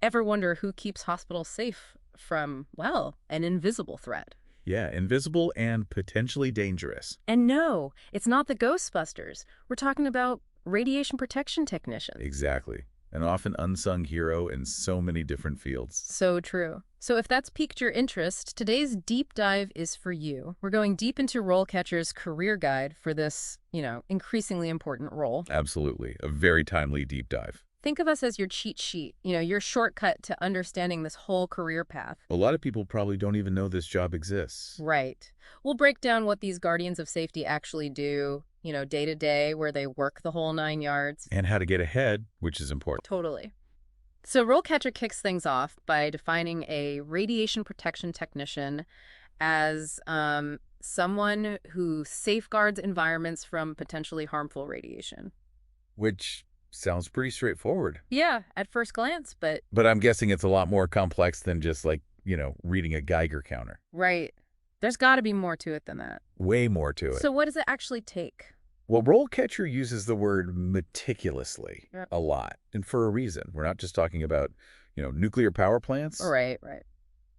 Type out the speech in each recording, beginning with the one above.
Ever wonder who keeps hospitals safe from, well, an invisible threat? Yeah, invisible and potentially dangerous. And no, it's not the Ghostbusters. We're talking about radiation protection technicians. Exactly. An often unsung hero in so many different fields. So true. So if that's piqued your interest, today's deep dive is for you. We're going deep into RoleCatcher's career guide for this, increasingly important role. Absolutely. A very timely deep dive. Think of us as your cheat sheet, your shortcut to understanding this whole career path. A lot of people probably don't even know this job exists. Right. We'll break down what these guardians of safety actually do, day to day, where they work the whole 9 yards. And how to get ahead, which is important. Totally. So RoleCatcher kicks things off by defining a radiation protection technician as someone who safeguards environments from potentially harmful radiation. Which sounds pretty straightforward. Yeah, at first glance, but But I'm guessing it's a lot more complex than just like, reading a Geiger counter. right. There's got to be more to it than that. Way more to it. So what does it actually take? Well, RoleCatcher uses the word meticulously Yep. a lot, and for a reason. We're not just talking about, nuclear power plants, Right, right.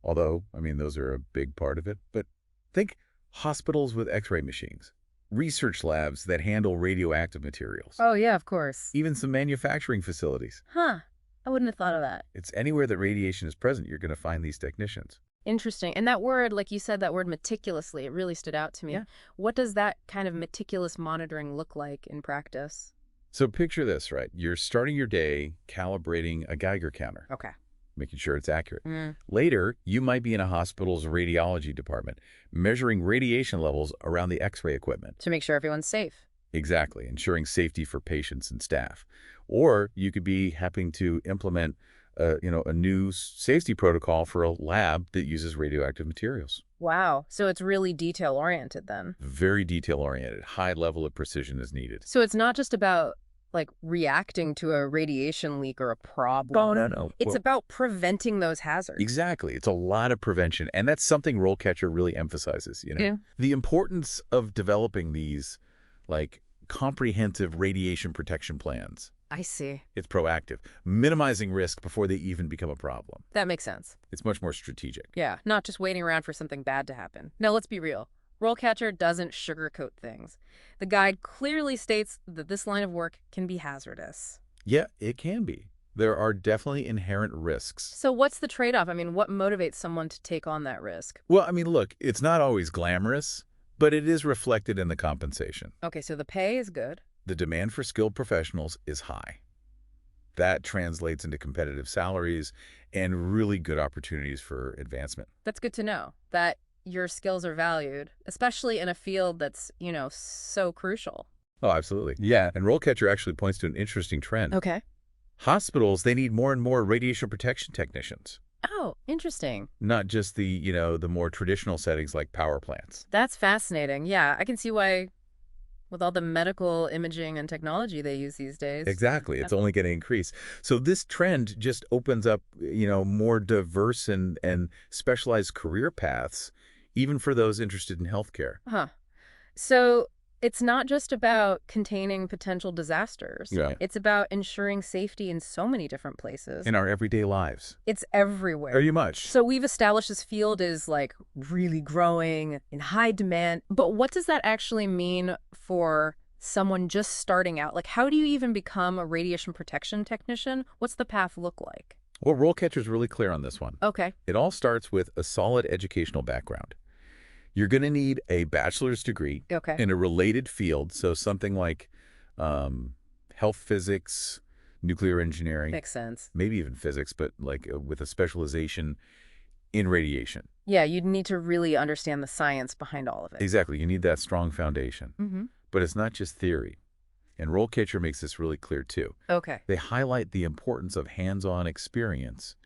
although, I mean, those are a big part of it. But think hospitals with X-ray machines, research labs that handle radioactive materials, Oh, yeah, of course. even some manufacturing facilities. Huh. I wouldn't have thought of that. It's anywhere that radiation is present, you're going to find these technicians. Interesting. And that word, like you said, that word meticulously, it really stood out to me. Yeah. What does that kind of meticulous monitoring look like in practice? So picture this, right? You're starting your day calibrating a Geiger counter, Okay. making sure it's accurate. Mm. Later, you might be in a hospital's radiology department, measuring radiation levels around the X-ray equipment. To make sure everyone's safe. Exactly, ensuring safety for patients and staff. Or you could be having to implement, a new safety protocol for a lab that uses radioactive materials. Wow. So it's really detail-oriented then. Very detail-oriented, high level of precision is needed. So it's not just about, like, reacting to a radiation leak or a problem. Oh, no. It's about preventing those hazards. Exactly. It's a lot of prevention, and that's something RoleCatcher really emphasizes, Yeah. The importance of developing these, like, comprehensive radiation protection plans. I see. It's proactive, minimizing risk before they even become a problem. That makes sense. It's much more strategic. Yeah, not just waiting around for something bad to happen. Now, let's be real. RoleCatcher doesn't sugarcoat things. The guide clearly states that this line of work can be hazardous. Yeah, it can be. There are definitely inherent risks. So what's the trade-off? I mean, what motivates someone to take on that risk? Well, I mean, look, it's not always glamorous, but it is reflected in the compensation. Okay, so the pay is good. The demand for skilled professionals is high. That translates into competitive salaries and really good opportunities for advancement. That's good to know, that your skills are valued, especially in a field that's, so crucial. Oh, absolutely. Yeah, and RoleCatcher actually points to an interesting trend. Okay. Hospitals, they need more and more radiation protection technicians, Oh, interesting. not just the more traditional settings like power plants. That's fascinating. Yeah, I can see why, with all the medical imaging and technology they use these days. Exactly. It's only going to increase. So this trend just opens up, more diverse and specialized career paths, even for those interested in healthcare. Huh. So it's not just about containing potential disasters. Yeah. It's about ensuring safety in so many different places. In our everyday lives. It's everywhere. Very much. So we've established this field is like really growing, in high demand. But what does that actually mean for someone just starting out? Like, how do you even become a radiation protection technician? What's the path look like? Well, RoleCatcher's really clear on this one. Okay. It all starts with a solid educational background. You're going to need a bachelor's degree Okay. in a related field, so something like health physics, nuclear engineering, Makes sense. maybe even physics, but like with a specialization in radiation. Yeah, you'd need to really understand the science behind all of it. Exactly. You need that strong foundation. Mm-hmm. But it's not just theory. And RoleCatcher makes this really clear, too. Okay. They highlight the importance of hands-on experience,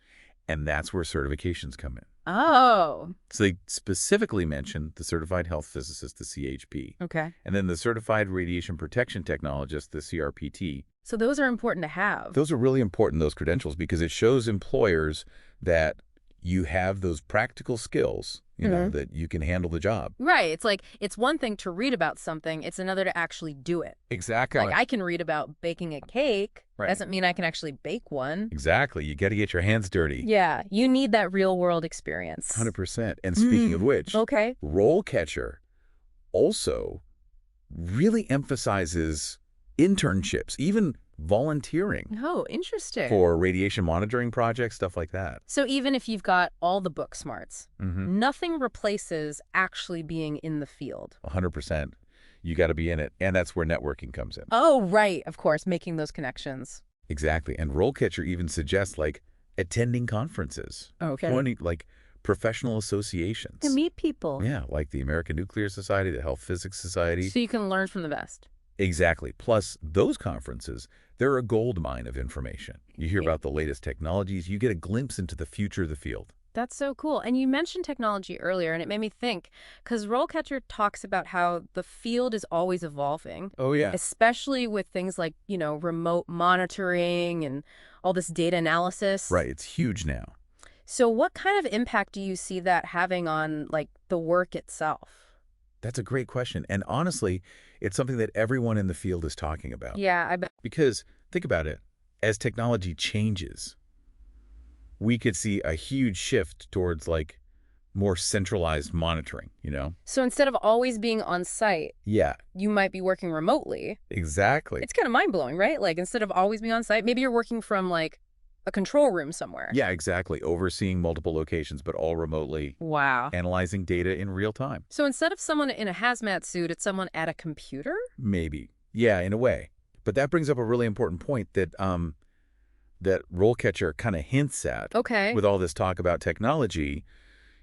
and that's where certifications come in. Oh, So they specifically mention the Certified Health Physicist, the CHP, okay. and then the Certified Radiation Protection Technologist, the CRPT. So those are important to have. Those are really important, those credentials, because it shows employers that you have those practical skills, that you can handle the job. Right. It's like, it's one thing to read about something. It's another to actually do it. Exactly. Like, I can read about baking a cake. Right. Doesn't mean I can actually bake one. Exactly. You got to get your hands dirty. Yeah. You need that real world experience. 100%. And speaking of which, Okay. RoleCatcher also really emphasizes internships, even volunteering Oh, interesting. for radiation monitoring projects, stuff like that. So even if you've got all the book smarts, Mm-hmm. nothing replaces actually being in the field. 100%. You got to be in it. And that's where networking comes in. Oh, right. Of course, making those connections. Exactly. And RoleCatcher even suggests, like, attending conferences. Okay. Joining, like, professional associations. To meet people. Yeah, like the American Nuclear Society, the Health Physics Society. So you can learn from the best. Exactly. Plus, those conferences, they're a gold mine of information. You hear about the latest technologies. You get a glimpse into the future of the field. That's so cool. And you mentioned technology earlier, and it made me think, because RoleCatcher talks about how the field is always evolving, Oh, yeah. especially with things like, remote monitoring and all this data analysis. Right. It's huge now. So what kind of impact do you see that having on, like, the work itself? That's a great question. And honestly, it's something that everyone in the field is talking about. Yeah, I bet. Because think about it. As technology changes, we could see a huge shift towards, like, more centralized monitoring, So instead of always being on site, Yeah, you might be working remotely. exactly. It's kind of mind-blowing, right? Like, instead of always being on site, maybe you're working from, like, a control room somewhere. Yeah, exactly. Overseeing multiple locations, but all remotely, Wow. analyzing data in real time. So instead of someone in a hazmat suit, it's someone at a computer? Maybe. Yeah, in a way. But that brings up a really important point that that RoleCatcher kind of hints at. Okay. With all this talk about technology,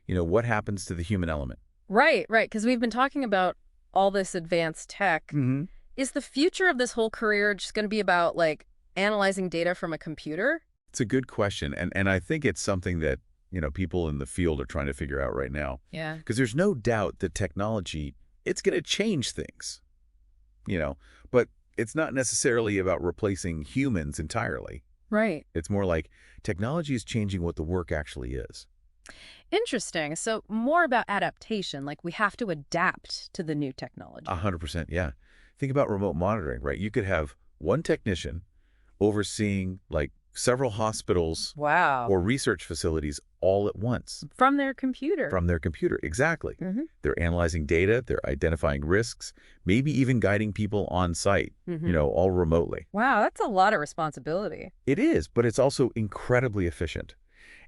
what happens to the human element? Right, because we've been talking about all this advanced tech. Mm-hmm. Is the future of this whole career just going to be about, like, analyzing data from a computer? It's a good question, and I think it's something that, people in the field are trying to figure out right now. Yeah. Because there's no doubt that technology, it's going to change things, but it's not necessarily about replacing humans entirely. Right. It's more like technology is changing what the work actually is. Interesting. So more about adaptation, like we have to adapt to the new technology. 100%, yeah. Think about remote monitoring, right? You could have one technician overseeing, like, several hospitals Wow. or research facilities all at once. From their computer. From their computer, exactly. Mm-hmm. They're analyzing data, they're identifying risks, maybe even guiding people on site, all remotely. Wow, that's a lot of responsibility. It is, but it's also incredibly efficient.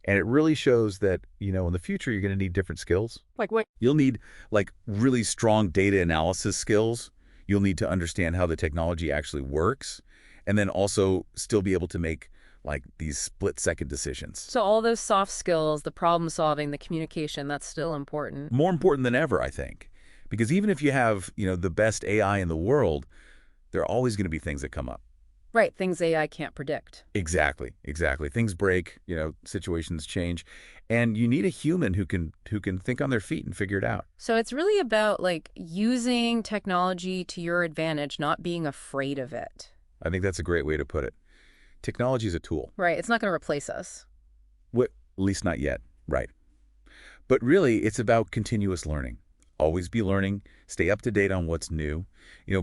And it really shows that, in the future, you're going to need different skills. Like what? You'll need, like, really strong data analysis skills. You'll need to understand how the technology actually works, and then also still be able to make, like, these split-second decisions. So all those soft skills, the problem solving, the communication, that's still important. More important than ever, I think. Because even if you have, the best AI in the world, there are always going to be things that come up. Right, things AI can't predict. Exactly. Things break, situations change, and you need a human who can think on their feet and figure it out. So it's really about, like, using technology to your advantage, not being afraid of it. I think that's a great way to put it. Technology is a tool. Right, it's not going to replace us. At least not yet. Right. But really, it's about continuous learning. Always be learning, stay up to date on what's new,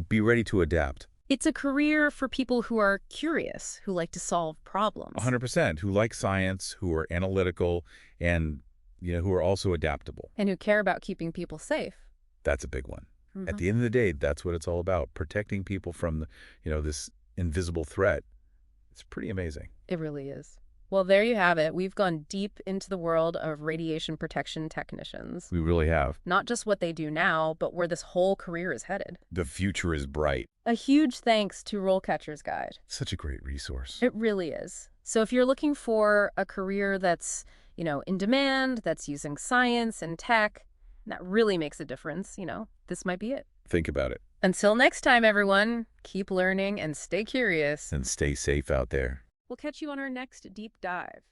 be ready to adapt. It's a career for people who are curious, who like to solve problems. 100%, who like science, who are analytical, and, who are also adaptable. And who care about keeping people safe. That's a big one. Mm-hmm. At the end of the day, that's what it's all about, protecting people from, this invisible threat. It's pretty amazing. It really is. Well, there you have it. We've gone deep into the world of radiation protection technicians. We really have. Not just what they do now, but where this whole career is headed. The future is bright. A huge thanks to RoleCatcher's Guide. Such a great resource. It really is. So if you're looking for a career that's, in demand, that's using science and tech, and that really makes a difference, this might be it. Think about it. Until next time, everyone, keep learning and stay curious. And stay safe out there. We'll catch you on our next deep dive.